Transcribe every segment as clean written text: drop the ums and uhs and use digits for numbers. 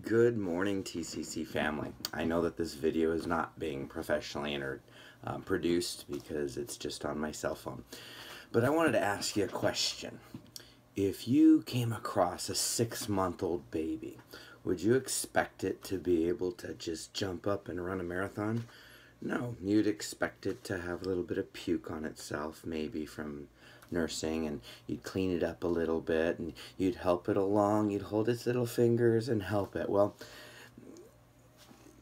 Good morning, TCC family. I know that this video is not being professionally produced because it's just on my cell phone. But I wanted to ask you a question. If you came across a 6-month-old baby, would you expect it to be able to just jump up and run a marathon? No, you'd expect it to have a little bit of puke on itself, maybe from nursing, and you'd clean it up a little bit, and you'd help it along, you'd hold its little fingers and help it. Well,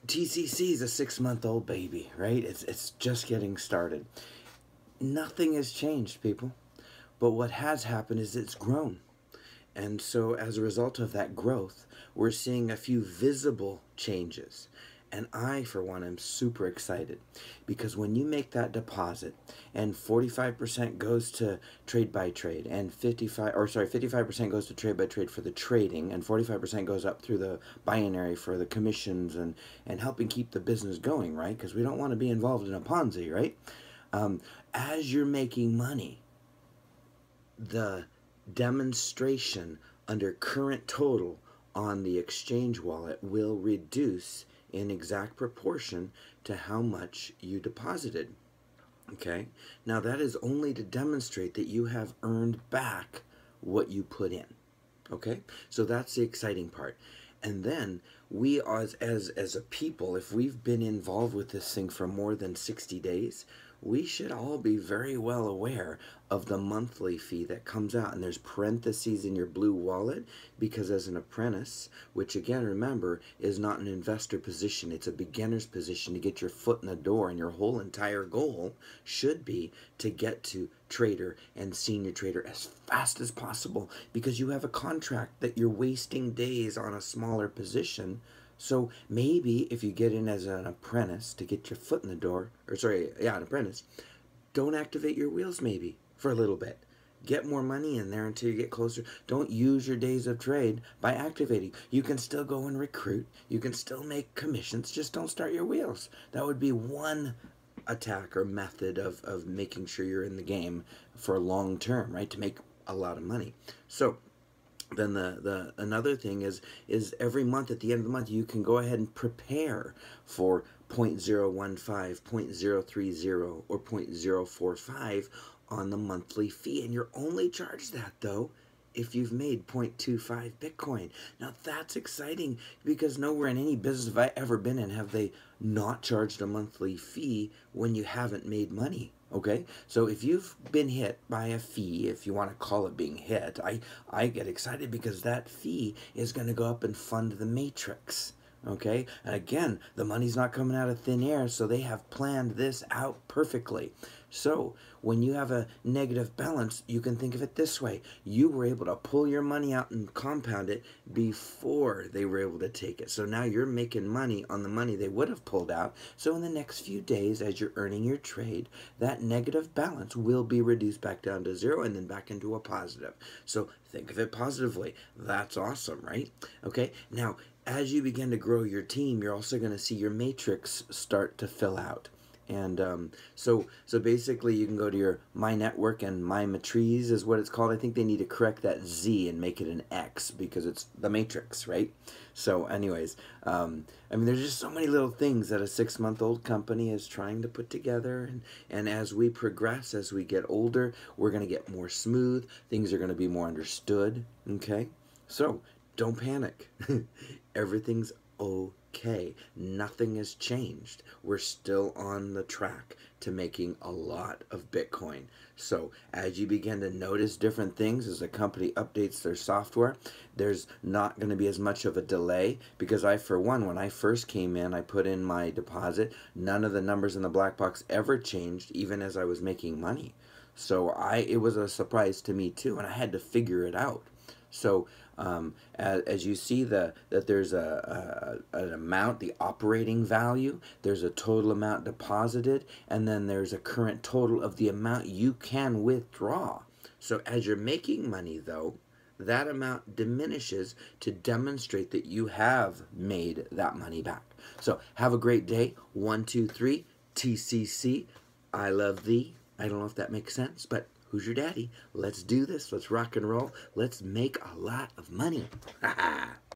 TCC is a 6-month-old baby, right? It's just getting started. Nothing has changed, people. But what has happened is it's grown. And so as a result of that growth, we're seeing a few visible changes. And I, for one, am super excited because when you make that deposit and 45% goes to trade by trade and 55% goes to trade by trade for the trading and 45% goes up through the binary for the commissions and helping keep the business going, right? Because we don't want to be involved in a Ponzi, right? As you're making money, the demonstration under current total on the exchange wallet will reduce in exact proportion to how much you deposited. Okay, now that is only to demonstrate that you have earned back what you put in. Okay, so that's the exciting part. And then we as a people, if we've been involved with this thing for more than 60 days, we should all be very well aware of the monthly fee that comes out. And there's parentheses in your blue wallet because as an apprentice, which again, remember, is not an investor position, it's a beginner's position to get your foot in the door, and your whole entire goal should be to get to trader and senior trader as fast as possible because you have a contract that you're wasting days on a smaller position. So maybe if you get in as an apprentice to get your foot in the door, an apprentice, don't activate your wheels maybe for a little bit. Get more money in there until you get closer. Don't use your days of trade by activating. You can still go and recruit. You can still make commissions. Just don't start your wheels. That would be one attack or method of making sure you're in the game for long term, right? To make a lot of money. So then another thing is every month at the end of the month you can go ahead and prepare for 0.015, 0.030, or 0.045 on the monthly fee, and you're only charged that though if you've made 0.25 Bitcoin. Now that's exciting because nowhere in any business have I ever been in have they not charged a monthly fee when you haven't made money. Okay, so if you've been hit by a fee, if you want to call it being hit, I get excited because that fee is going to go up and fund the matrix. Okay, and again, the money's not coming out of thin air, so they have planned this out perfectly. So when you have a negative balance, you can think of it this way. You were able to pull your money out and compound it before they were able to take it. So now you're making money on the money they would have pulled out. So in the next few days, as you're earning your trade, that negative balance will be reduced back down to zero and then back into a positive. So think of it positively. That's awesome, right? Okay, now as you begin to grow your team, you're also going to see your matrix start to fill out. And so basically you can go to your My Network, and My Matriz is what it's called. I think they need to correct that Z and make it an X because it's the matrix, right? So anyways, I mean, there's just so many little things that a 6-month-old company is trying to put together. And as we progress, as we get older, we're going to get more smooth. Things are going to be more understood, okay? So don't panic. Everything's okay. Nothing has changed. We're still on the track to making a lot of Bitcoin. So as you begin to notice different things as the company updates their software, there's not going to be as much of a delay because I, for one, when I first came in, I put in my deposit. None of the numbers in the black box ever changed, even as I was making money. So it was a surprise to me too, and I had to figure it out. So as you see that there's an amount, the operating value, there's a total amount deposited, and then there's a current total of the amount you can withdraw. So as you're making money though, that amount diminishes to demonstrate that you have made that money back. So have a great day. 1, 2, 3, TCC. I love thee. I don't know if that makes sense, but who's your daddy? Let's do this. Let's rock and roll. Let's make a lot of money.